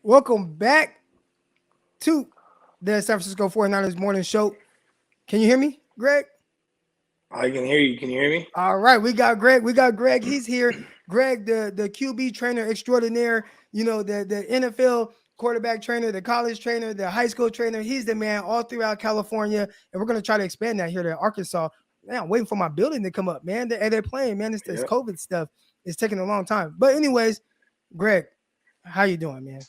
Welcome back to the San Francisco 49ers morning show. Can you hear me, Greg? I can hear you. Can you hear me? All right, we got Greg. He's here. Greg, the QB trainer extraordinaire, the NFL quarterback trainer, the college trainer, the high school trainer. He's the man all throughout California. And we're going to try to expand that here to Arkansas. Man, I'm waiting for my building to come up, man. They're playing, man. It's this Yep. COVID stuff. It's taking a long time. But anyways, Greg, how you doing, man?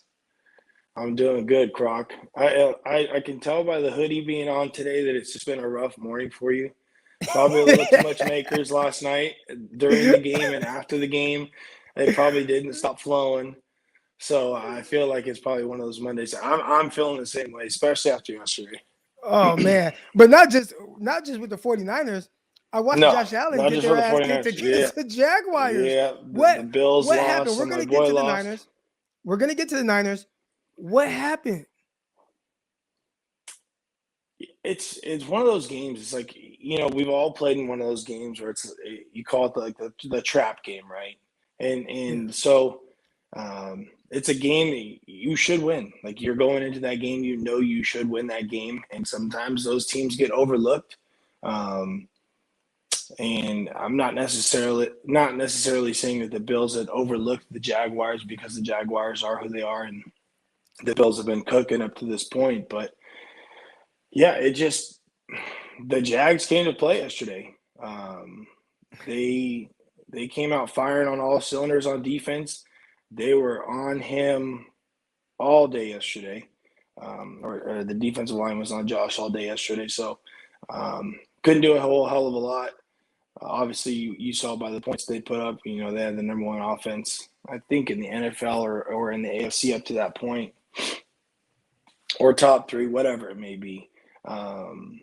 I'm doing good, Croc. I can tell by the hoodie being on today that it's just been a rough morning for you. Probably a little too much makers last night during the game and after the game. It probably didn't stop flowing. So I feel like it's probably one of those Mondays. I'm feeling the same way, especially after yesterday. Oh man. But not just with the 49ers. I watched No, Josh Allen not get just their for the ass kicked 49ers. Yeah. against the Jaguars. Yeah. The What Bills what happened? lost, We're and my gonna get boy to the lost. Niners. We're gonna get to the Niners. What happened? It's one of those games. It's like we've all played in one of those games where it's you call it the trap game, right? And Yeah. and so it's a game that you should win. Like you're going into that game, you should win that game, and sometimes those teams get overlooked. Um, and I'm not necessarily saying that the Bills had overlooked the Jaguars because the Jaguars are who they are, and the Bills have been cooking up to this point, but yeah, it just the Jags came to play yesterday. They they came out firing on all cylinders on defense. They were on him all day yesterday, or the defensive line was on Josh all day yesterday. So couldn't do a whole hell of a lot. Obviously, you saw by the points they put up. They had the number one offense, I think, in the NFL or in the AFC up to that point, or top three, whatever it may be. Um,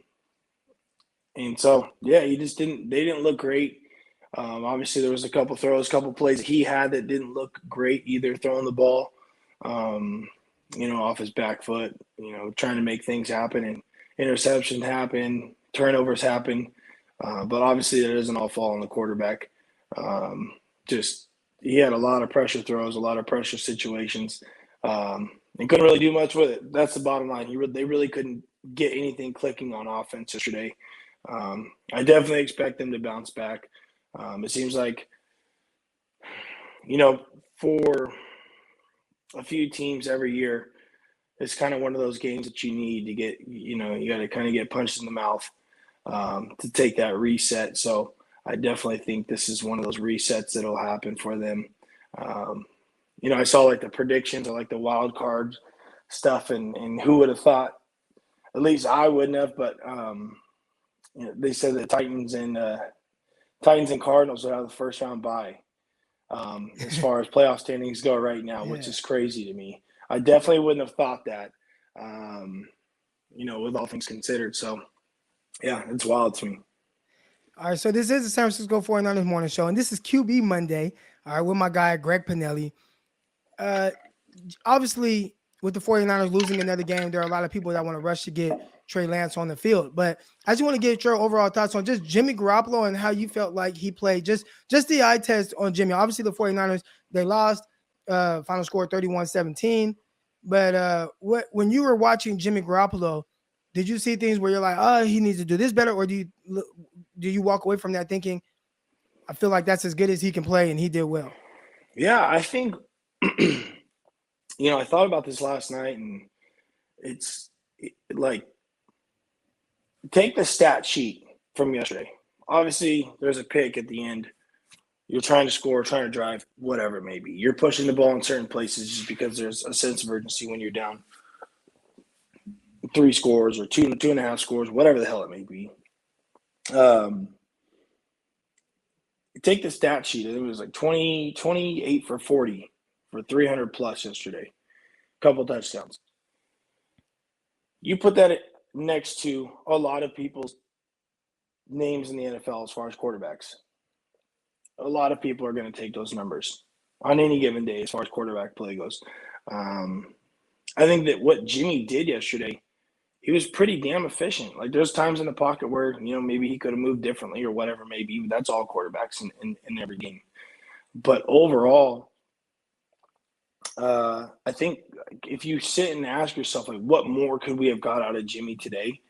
And so, yeah, he just didn't. They didn't look great. Obviously, there was a couple throws, couple plays that he had that didn't look great either. Throwing the ball, um, off his back foot. Trying to make things happen, and interceptions happen, turnovers happen. But obviously, that doesn't all fall on the quarterback. Um, just he had a lot of pressure throws, a lot of pressure situations, and couldn't really do much with it. That's the bottom line. They really couldn't get anything clicking on offense yesterday. I definitely expect them to bounce back. It seems like, you know, for a few teams every year, it's kind of one of those games that you need to get, you got to kind of get punched in the mouth to take that reset. So I definitely think this is one of those resets that'll happen for them. Um, I saw like the predictions or like the wild card stuff, and who would have thought, at least I wouldn't have, but they said the Titans and Cardinals would have the first round bye as far as playoff standings go right now, which Yeah. is crazy to me. I definitely wouldn't have thought that, um, with all things considered. So, yeah, it's wild to me. All right, so this is the San Francisco 49ers morning show, and this is QB Monday. All right, with my guy Greg Panelli. Uh, Obviously, with the 49ers losing another game, there are a lot of people that want to rush to get Trey Lance on the field. But I just want to get your overall thoughts on just Jimmy Garoppolo and how you felt like he played. Just the eye test on Jimmy. Obviously, the 49ers, they lost, final score 31-17. But when you were watching Jimmy Garoppolo, did you see things where you're like, oh, he needs to do this better? Or do you walk away from that thinking, I feel like that's as good as he can play and he did well? Yeah, I think, I thought about this last night, and it's like take the stat sheet from yesterday. Obviously, there's a pick at the end. You're trying to score, trying to drive, whatever it may be. You're pushing the ball in certain places just because there's a sense of urgency when you're down three scores or two and a half scores, whatever the hell it may be. Um, Take the stat sheet. It was like 28 for 40 for 300 plus yesterday. Couple touchdowns. You put that next to a lot of people's names in the NFL as far as quarterbacks. A lot of people are going to take those numbers on any given day as far as quarterback play goes. Um, I think that what Jimmy did yesterday, he was pretty damn efficient. Like there's times in the pocket where maybe he could have moved differently or whatever maybe. That's all quarterbacks in every game. But overall, I think if you sit and ask yourself, like, what more could we have got out of Jimmy today?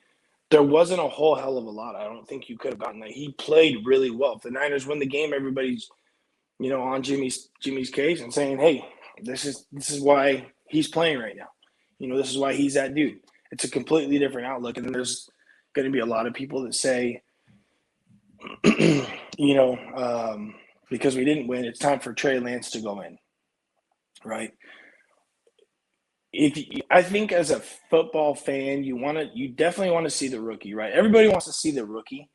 There wasn't a whole hell of a lot. I don't think you could have gotten that. He played really well. If the Niners win the game, everybody's, on Jimmy's case and saying, hey, this is why he's playing right now. This is why he's that dude. It's a completely different outlook. And then there's going to be a lot of people that say, because we didn't win, it's time for Trey Lance to go in, right? I think as a football fan, you definitely want to see the rookie, right? Everybody wants to see the rookie,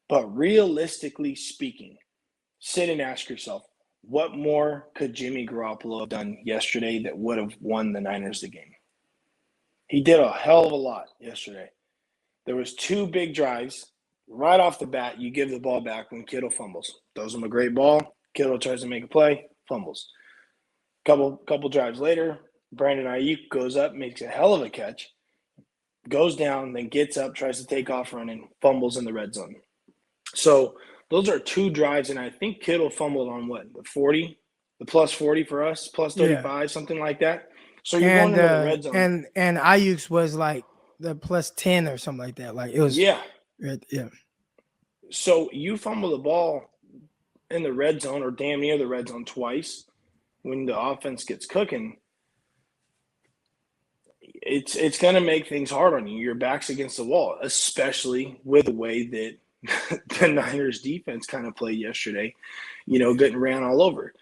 but realistically speaking, sit and ask yourself, what more could Jimmy Garoppolo have done yesterday that would have won the Niners the game? He did a hell of a lot yesterday. There was 2 big drives. Right off the bat, you give the ball back when Kittle fumbles. Throws him a great ball. Kittle tries to make a play, fumbles. Couple drives later, Brandon Ayuk goes up, makes a hell of a catch, goes down, then gets up, tries to take off running, fumbles in the red zone. So those are 2 drives, and I think Kittle fumbled on what, the 40, the plus 40 for us, plus 35, something like that. So you're going into the red zone. And Ayuk's was like the plus 10 or something like that. Like it was. Yeah. Yeah. So you fumble the ball in the red zone or damn near the red zone twice when the offense gets cooking. It's going to make things hard on you. Your back's against the wall, especially with the way that the Niners defense kind of played yesterday, getting ran all over.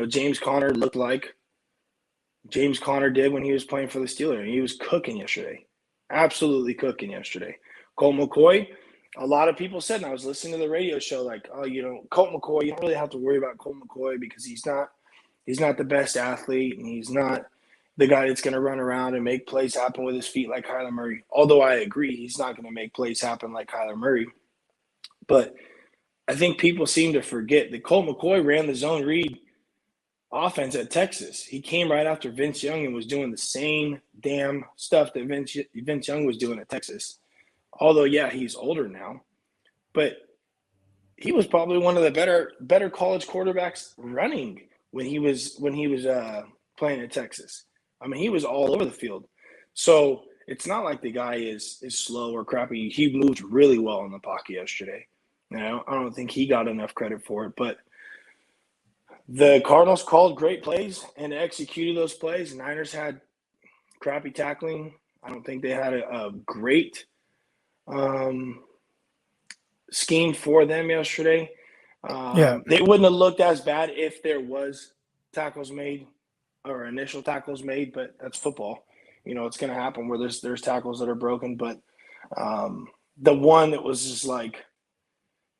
James Conner looked like James Conner did when he was playing for the Steelers. He was cooking yesterday, absolutely cooking yesterday. Colt McCoy, a lot of people said, and I was listening to the radio show, like, Colt McCoy, you don't really have to worry about Colt McCoy because he's not the best athlete, and he's not the guy that's going to run around and make plays happen with his feet like Kyler Murray. Although I agree, he's not going to make plays happen like Kyler Murray. But I think people seem to forget that Colt McCoy ran the zone read offense at Texas. He came right after Vince Young and was doing the same damn stuff that Vince Young was doing at Texas. Although, yeah, he's older now. But he was probably one of the better college quarterbacks running when he was playing at Texas. I mean, he was all over the field. So it's not like the guy is slow or crappy. He moved really well in the pocket yesterday. I don't think he got enough credit for it. But the Cardinals called great plays and executed those plays. Niners had crappy tackling. I don't think they had a great scheme for them yesterday. They wouldn't have looked as bad if there was tackles made or initial tackles made, but that's football. It's going to happen where there's tackles that are broken. But the one that was just like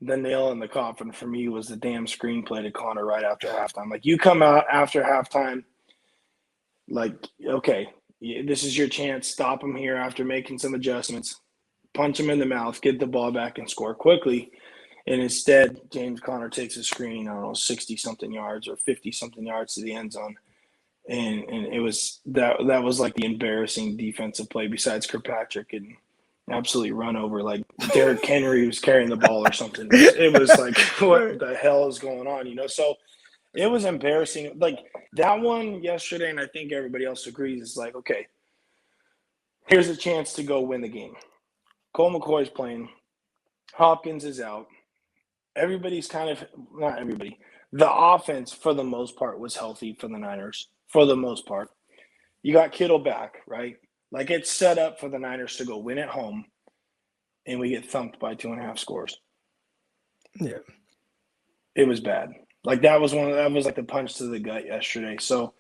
the nail in the coffin for me was the damn screenplay to Connor right after halftime. Like, you come out after halftime, like, okay, this is your chance. Stop him here after making some adjustments. Punch him in the mouth, get the ball back, and score quickly. And instead, James Conner takes a screen, 60-something yards or 50-something yards to the end zone. And it was that was like the embarrassing defensive play besides Kirkpatrick and absolutely run over. Like Derrick Henry was carrying the ball or something. It was like, what the hell is going on? So it was embarrassing. Like that one yesterday, and I think everybody else agrees, is like, okay, here's a chance to go win the game. Colt McCoy's playing. Hopkins is out. Everybody's not everybody. The offense, for the most part, was healthy for the Niners, for the most part. You got Kittle back, right? Like, it's set up for the Niners to go win at home, and we get thumped by 2.5 scores. Yeah. It was bad. Like, that was like the punch to the gut yesterday. So,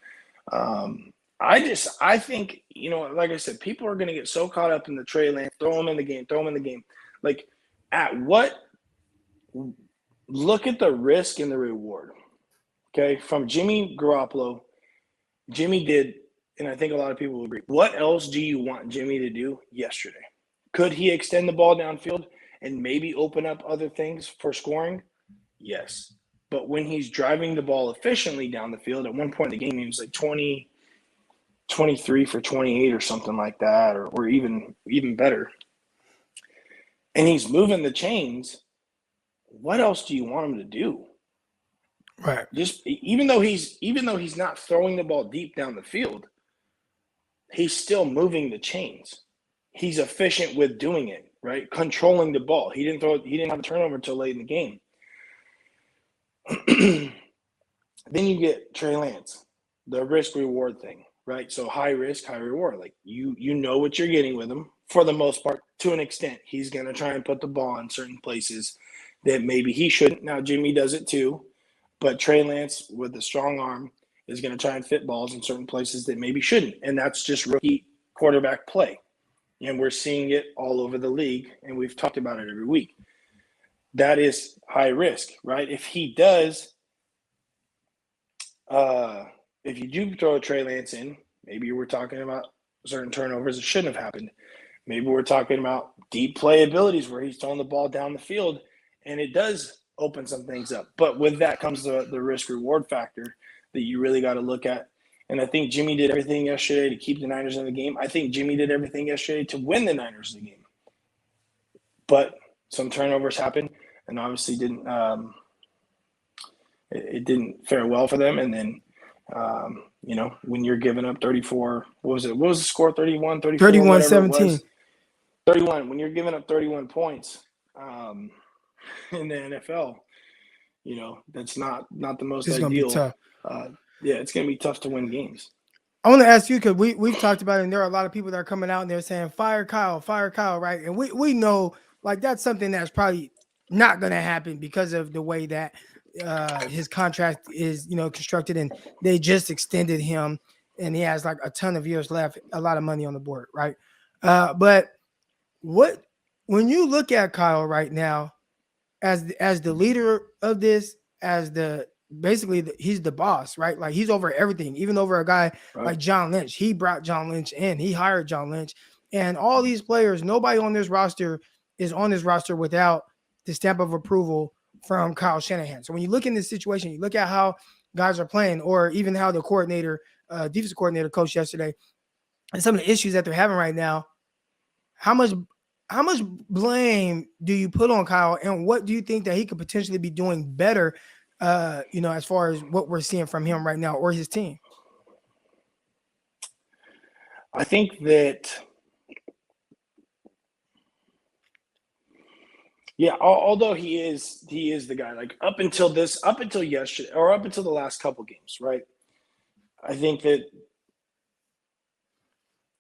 I think, like I said, people are going to get so caught up in the Trey Lance, throw him in the game. Like, look at the risk and the reward. Okay, from Jimmy Garoppolo, Jimmy did, and I think a lot of people will agree. What else do you want Jimmy to do yesterday? Could he extend the ball downfield and maybe open up other things for scoring? Yes. But when he's driving the ball efficiently down the field, at one point in the game, he was like 23 for 28 or something like that, or even better. And he's moving the chains. What else do you want him to do? Right. Just even though he's not throwing the ball deep down the field, he's still moving the chains. He's efficient with doing it, right? Controlling the ball. He didn't have a turnover until late in the game. Then you get Trey Lance, the risk reward thing, right? So high risk, high reward. Like you know what you're getting with him for the most part. To an extent, he's going to try and put the ball in certain places that maybe he shouldn't. Now Jimmy does it too, but Trey Lance with a strong arm is going to try and fit balls in certain places that maybe shouldn't, and that's just rookie quarterback play. And we're seeing it all over the league, and we've talked about it every week. That is high risk, right? If he does, if you do throw a Trey Lance in, maybe we're talking about certain turnovers that shouldn't have happened. Maybe we're talking about deep play abilities where he's throwing the ball down the field, and it does open some things up. But with that comes the risk-reward factor that you really got to look at. And I think Jimmy did everything yesterday to keep the Niners in the game. I think Jimmy did everything yesterday to win the Niners the game. But some turnovers happened, and obviously it didn't fare well for them. And then, when you're giving up 34, what was it? What was the score? 31, 34, 31-17. 31. When you're giving up 31 points in the NFL, that's not the most It's ideal. going to be tough. It's going to be tough to win games. I want to ask you, because we've talked about it, and there are a lot of people that are coming out and they're saying, fire Kyle, right? And we know, like, that's something that's probably not going to happen because of the way that his contract is, constructed, and they just extended him, and he has like a ton of years left, a lot of money on the board, right? But when you look at Kyle right now as the leader of this, he's the boss, right? Like, he's over everything, even over a guy like John Lynch. He brought John Lynch in. He hired John Lynch. And all these players, nobody on this roster is on this roster without the stamp of approval from Kyle Shanahan. So when you look in this situation, you look at how guys are playing, or even how the defensive coordinator coached yesterday, and some of the issues that they're having right now, how much blame do you put on Kyle, and what do you think that he could potentially be doing better, as far as what we're seeing from him right now, or his team? I think that, although he is the guy, like up until yesterday, or up until the last couple games, right? I think that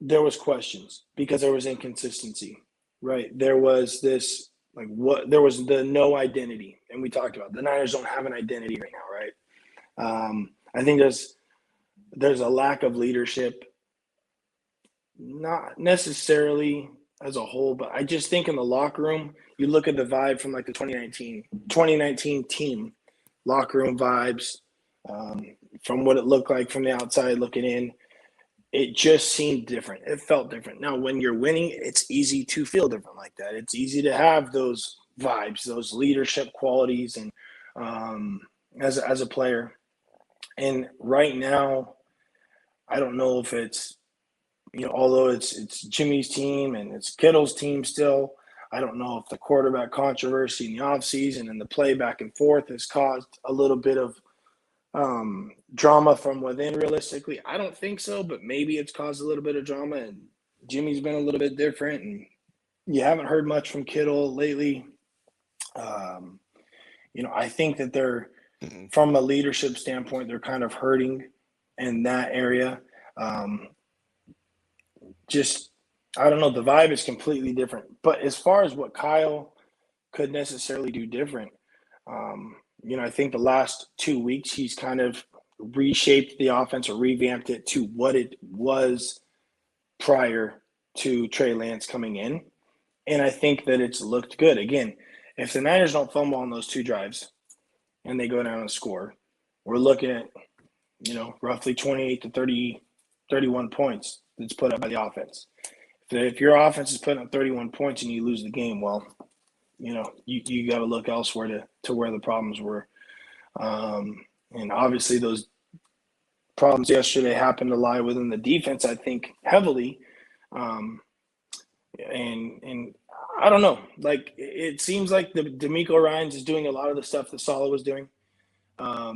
there was questions because there was inconsistency, right? There was this, there was the no identity, and we talked about the Niners don't have an identity right now, right? I think there's a lack of leadership, not necessarily as a whole, but I just think in the locker room, you look at the vibe from like the 2019 team, locker room vibes, from what it looked like from the outside looking in, it just seemed different. It felt different. Now, when you're winning, it's easy to feel different like that. It's easy to have those vibes, those leadership qualities, and as a player. And right now, I don't know if it's, although it's Jimmy's team and it's Kittle's team still, I don't know if the quarterback controversy in the offseason and the play back and forth has caused a little bit of drama from within. Realistically, I don't think so, but maybe it's caused a little bit of drama, and Jimmy's been a little bit different, and you haven't heard much from Kittle lately. I think that they're, from a leadership standpoint, they're kind of hurting in that area. I don't know, the vibe is completely different. But as far as what Kyle could necessarily do different, I think the last 2 weeks he's kind of reshaped the offense, or revamped it to what it was prior to Trey Lance coming in. And I think that it's looked good. Again, if the Niners don't fumble on those two drives and they go down and score, we're looking at, roughly 28 to 30, 31 points that's put up by the offense. If your offense is putting up 31 points and you lose the game, well, you got to look elsewhere to where the problems were. And obviously those problems yesterday happened to lie within the defense, I think, heavily. And I don't know. Like, it seems like the DeMeco Ryans is doing a lot of the stuff that Saleh was doing. A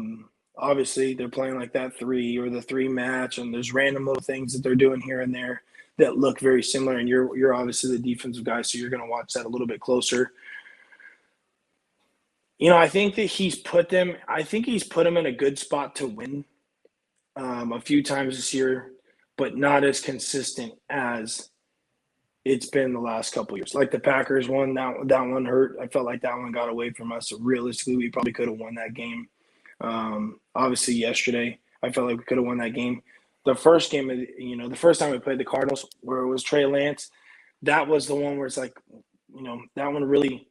Obviously, they're playing like that 3 or the 3 match, and there's random little things that they're doing here and there that look very similar. And you're obviously the defensive guy, so you're going to watch that a little bit closer. I think that he's put them in a good spot to win a few times this year, but not as consistent as it's been the last couple of years. Like the Packers won, that one hurt. I felt like that one got away from us. So realistically, we probably could have won that game. Obviously, yesterday, I felt like we could have won that game. The first game, the first time we played the Cardinals, where it was Trey Lance, that was the one where it's like, that one really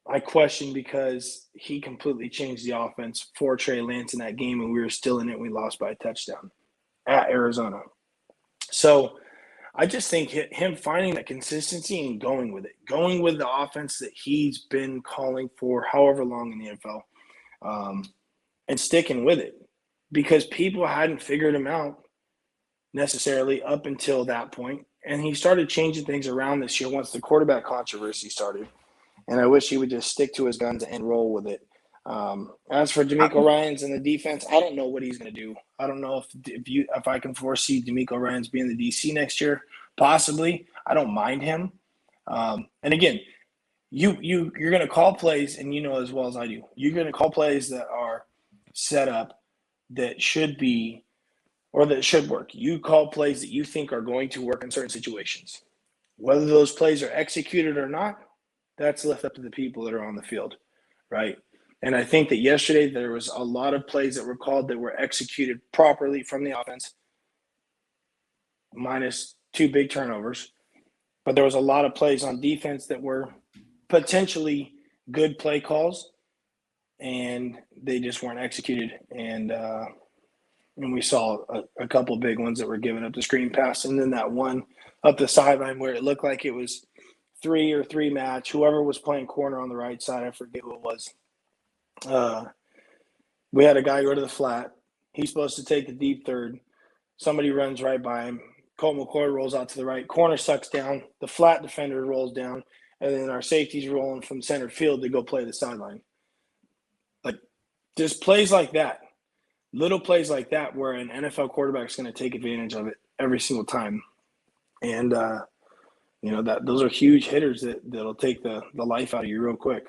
I questioned because he completely changed the offense for Trey Lance in that game, and we were still in it. We lost by a touchdown at Arizona. So I just think him finding that consistency and going with the offense that he's been calling for however long in the NFL, and sticking with it, because people hadn't figured him out necessarily up until that point. And he started changing things around this year once the quarterback controversy started. And I wish he would just stick to his guns and roll with it. As for DeMeco Ryans and the defense, I don't know what he's going to do. I don't know if I can foresee DeMeco Ryans being the DC next year. Possibly. I don't mind him. And again, you're going to call plays, and as well as I do, you're going to call plays that are set up that should be or that should work. You call plays that you think are going to work in certain situations. Whether those plays are executed or not, that's left up to the people that are on the field, right? And I think that yesterday there was a lot of plays that were called that were executed properly from the offense, minus 2 big turnovers. But there was a lot of plays on defense that were potentially good play calls, and they just weren't executed. And we saw a couple big ones that were given up the screen pass, and then that one up the sideline where it looked like it was 3 match. Whoever was playing corner on the right side, I forget who it was. We had a guy go to the flat. He's supposed to take the deep third. Somebody runs right by him. Colt McCoy rolls out to the right. Corner sucks down. The flat defender rolls down. And then our safety's rolling from center field to go play the sideline. Like, just plays like that. Little plays like that where an NFL quarterback is going to take advantage of it every single time. And, those are huge hitters that'll take the life out of you real quick.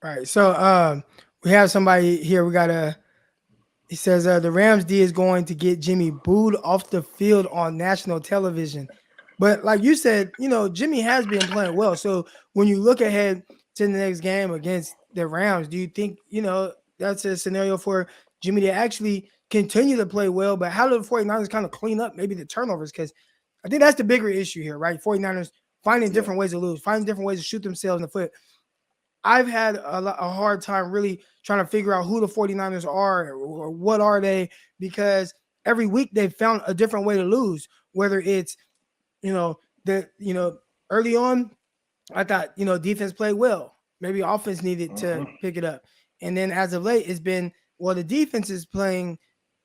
Right. So we have somebody here. He says the Rams D is going to get Jimmy booed off the field on national television. But like you said, Jimmy has been playing well. So when you look ahead to the next game against the Rams, do you think, that's a scenario for Jimmy to actually continue to play well? But how do the 49ers kind of clean up maybe the turnovers? Because I think that's the bigger issue here, right? 49ers finding different ways to lose, finding different ways to shoot themselves in the foot. I've had a hard time really trying to figure out who the 49ers are or what are they, because every week they've found a different way to lose, whether it's, early on, I thought, defense played well. Maybe offense needed to pick it up. And then as of late, it's been, well, the defense is playing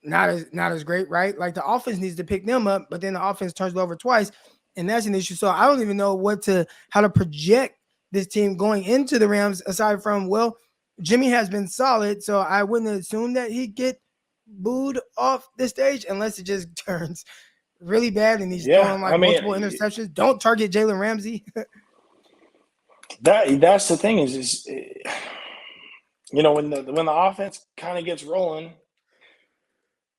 not as great, right? Like the offense needs to pick them up, but then the offense turns it over twice, and that's an issue. So I don't even know how to project this team going into the Rams, aside from, well, Jimmy has been solid, so I wouldn't assume that he'd get booed off the stage unless it just turns really bad and he's throwing multiple interceptions. Don't target Jalen Ramsey. That's the thing is when the offense kind of gets rolling.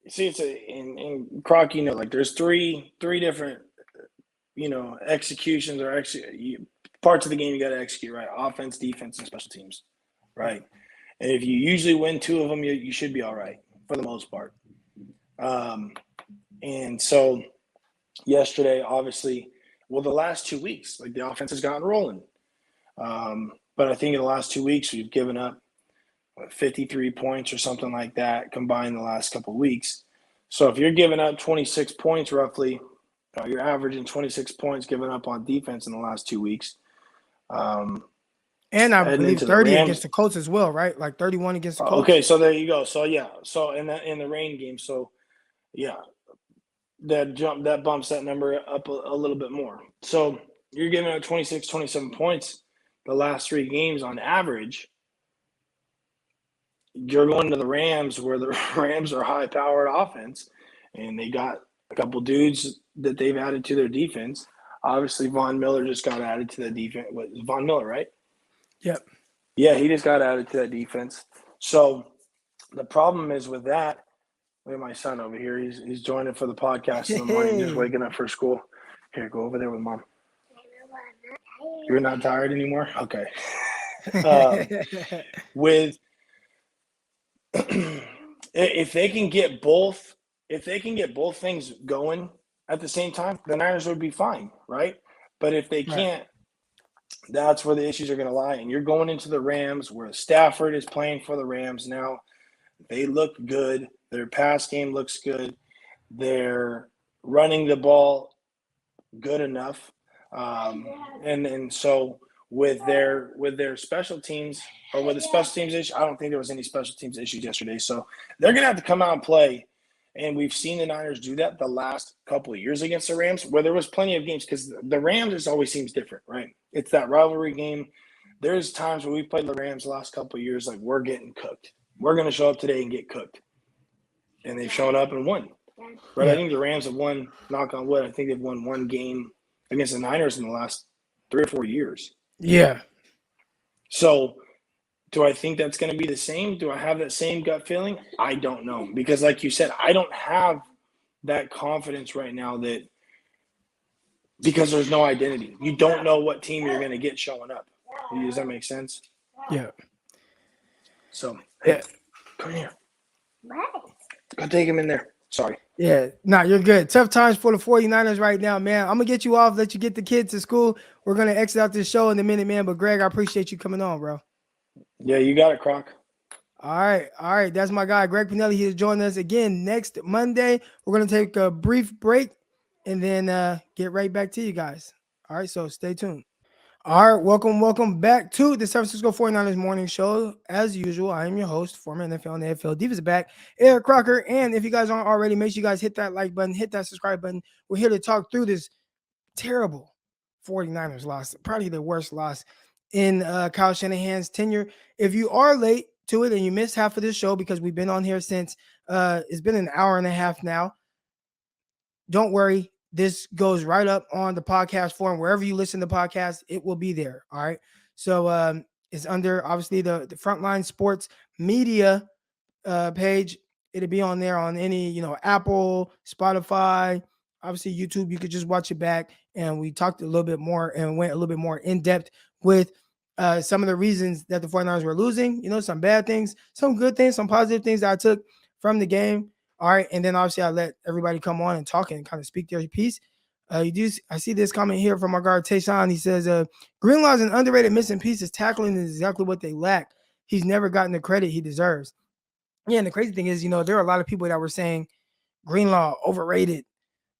See, it's in Croc, like there's three different executions or parts of the game you got to execute, right? Offense, defense, and special teams, right? And if you usually win 2 of them, you should be all right for the most part. And so yesterday, obviously, the last 2 weeks, like the offense has gotten rolling. But I think in the last 2 weeks, we've given up 53 points or something like that combined the last couple of weeks. So if you're giving up 26 points roughly, you're averaging 26 points given up on defense in the last 2 weeks. And I believe 30 against the Colts as well, right? Like 31 against the Colts. Okay, so there you go. So yeah, so in the rain game, so yeah, that bumps that number up a little bit more. So you're giving out 26, 27 points the last 3 games on average. you're going to the Rams where the Rams are high powered offense, and they got a couple dudes that they've added to their defense. Obviously, Von Miller just got added to the defense. What, Von Miller, right? Yep. Yeah, he just got added to that defense. So the problem is with that. Look at my son over here. He's joining for the podcast in the morning, just Hey. waking up for school. Here, go over there with mom. You're not tired anymore? Okay. Um, with if they can get both, things going at the same time, the Niners would be fine, right? But if they Right. can't, that's where the issues are going to lie. And you're going into the Rams, where Stafford is playing for the Rams now. They look good. Their pass game looks good. They're running the ball good enough, and so with their special teams, or with the special teams issue, I don't think there was any special teams issues yesterday. So they're gonna have to come out and play. And we've seen the Niners do that the last couple of years against the Rams, where there was plenty of games, because the Rams just always seems different, right? It's that rivalry game. There's times where we played the Rams the last couple of years, like, we're getting cooked. We're gonna show up today and get cooked, and they've shown up and won. Right, I Yeah. think the Rams have won, knock on wood, I think they've won one game against the Niners in the last 3 or 4 years. Yeah. So do I think that's going to be the same? Do I have that same gut feeling? I don't know. Because like you said, I don't have that confidence right now, that because there's no identity. You don't know what team you're going to get showing up. Does that make sense? Yeah. So, Yeah. hey, come here. Go take him in there. Sorry. Yeah, nah, you're good. Tough times for the 49ers right now, man. I'm gonna get you off, let you get the kids to school. We're gonna exit out this show in a minute, man. But Greg, I appreciate you coming on, bro. Yeah, you got it, Croc. All right. That's my guy, Greg Panelli. He's joining us again next Monday. We're gonna take a brief break and then get right back to you guys. All right, so stay tuned. All right, welcome back to the San Francisco 49ers morning show. As usual, I am your host, former NFL and AFL defensive back, Eric Crocker. And if you guys aren't already, make sure you guys hit that like button, hit that subscribe button. We're here to talk through this terrible 49ers loss, probably the worst loss in Kyle Shanahan's tenure. If you are late to it and you missed half of this show, because we've been on here since it's been an hour and a half now, don't worry. This goes right up on the podcast forum. Wherever you listen to podcasts, it will be there. All right. So it's under, obviously, the Frontline Sports Media page. It'll be on there on any, Apple, Spotify, obviously YouTube. You could just watch it back. And we talked a little bit more and went a little bit more in depth with some of the reasons that the 49ers were losing, some bad things, some good things, some positive things that I took from the game. All right. And then obviously I let everybody come on and talk and kind of speak their piece. I see this comment here from our guard Tayshawn. He says, Greenlaw is an underrated missing piece. His tackling is exactly what they lack. He's never gotten the credit he deserves. Yeah, and the crazy thing is, there are a lot of people that were saying Greenlaw overrated.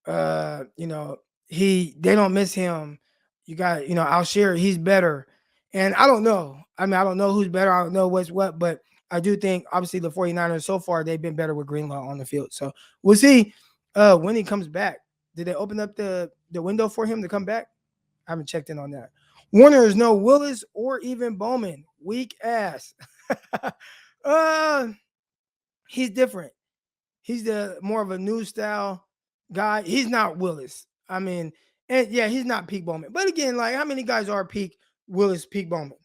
They don't miss him. You got, Alshire, he's better. And I don't know. I mean, I don't know who's better. I don't know what's what, but I do think obviously the 49ers so far, they've been better with Greenlaw on the field. So we'll see when he comes back. Did they open up the window for him to come back? I haven't checked in on that. Warner is no Willis or even Bowman. Weak ass. He's different. He's the more of a new style guy. He's not Willis. I mean, and yeah, he's not peak Bowman. But again, like, how many guys are peak Willis, peak Bowman?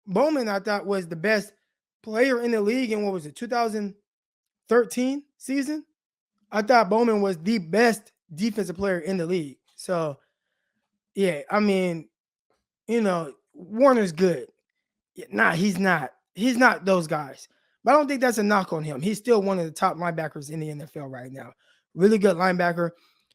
Bowman, I thought, was the best player in the league in, what was it, 2013 season? I thought Bowman was the best defensive player in the league. So, yeah, I mean, Warner's good. Nah, he's not. He's not those guys. But I don't think that's a knock on him. He's still one of the top linebackers in the NFL right now. Really good linebacker.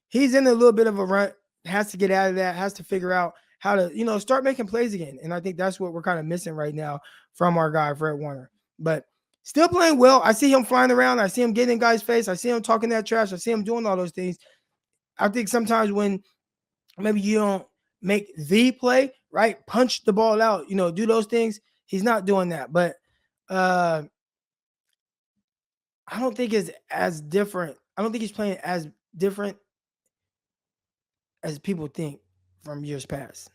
He's in a little bit of a rut. Has to get out of that. Has to figure out how to, start making plays again. And I think that's what we're kind of missing right now from our guy, Fred Warner. But still playing well. I see him flying around. I see him getting in guys' face. I see him talking that trash. I see him doing all those things. I think sometimes when maybe you don't make the play, right? Punch the ball out, do those things. He's not doing that. But I don't think it's as different. I don't think he's playing as different as people think from years past.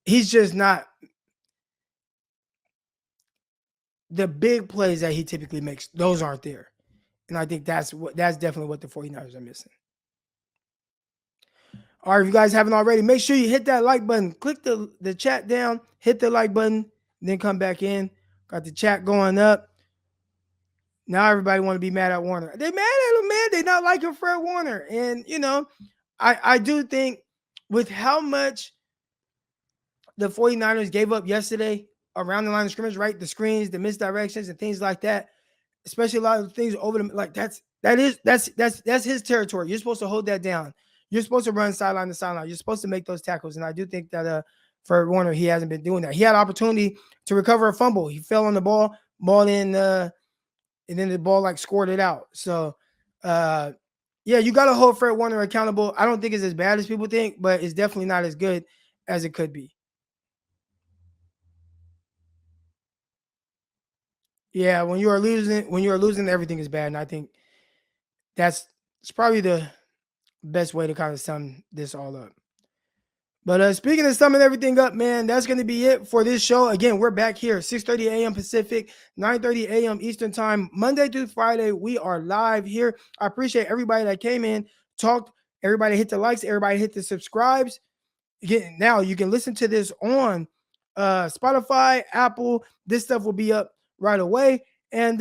He's just not the big plays that he typically makes, those aren't there. And I think that's definitely what the 49ers are missing. All right, if you guys haven't already, make sure you hit that like button. Click the chat down, hit the like button, then come back in. Got the chat going up. Now everybody want to be mad at Warner. They mad at him, man. They not liking Fred Warner. And, I do think with how much the 49ers gave up yesterday around the line of scrimmage, right? The screens, the misdirections, and things like that, especially a lot of things over them, like that's his territory. You're supposed to hold that down. You're supposed to run sideline to sideline. You're supposed to make those tackles. And I do think that Fred Warner, he hasn't been doing that. He had an opportunity to recover a fumble. He fell on the ball in, and then the ball scored it out. So, yeah, you got to hold Fred Warner accountable. I don't think it's as bad as people think, but it's definitely not as good as it could be. Yeah, when you are losing, everything is bad. And I think it's probably the best way to kind of sum this all up. But speaking of summing everything up, man, that's going to be it for this show. Again, we're back here, 6:30 a.m. Pacific, 9:30 a.m. Eastern time, Monday through Friday. We are live here. I appreciate everybody that came in, talked, everybody hit the likes, everybody hit the subscribes. Again, now you can listen to this on Spotify, Apple. This stuff will be up right away. And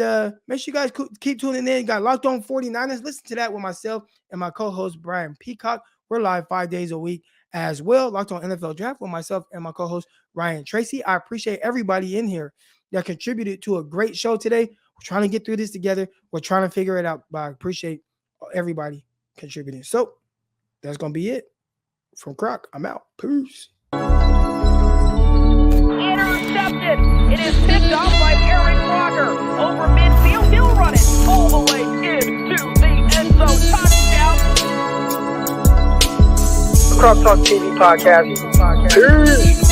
make sure you guys keep tuning in. You got Locked On 49ers. Listen to that with myself and my co-host, Brian Peacock. We're live 5 days a week as well. Locked On NFL Draft with myself and my co-host, Ryan Tracy. I appreciate everybody in here that contributed to a great show today. We're trying to get through this together. We're trying to figure it out, but I appreciate everybody contributing. So that's going to be it. From Croc, I'm out. Peace. Intercepted. It is picked off by Crocker. Over midfield, he'll run it all the way into the end zone. Touchdown. Croc Talk TV podcast. Peace.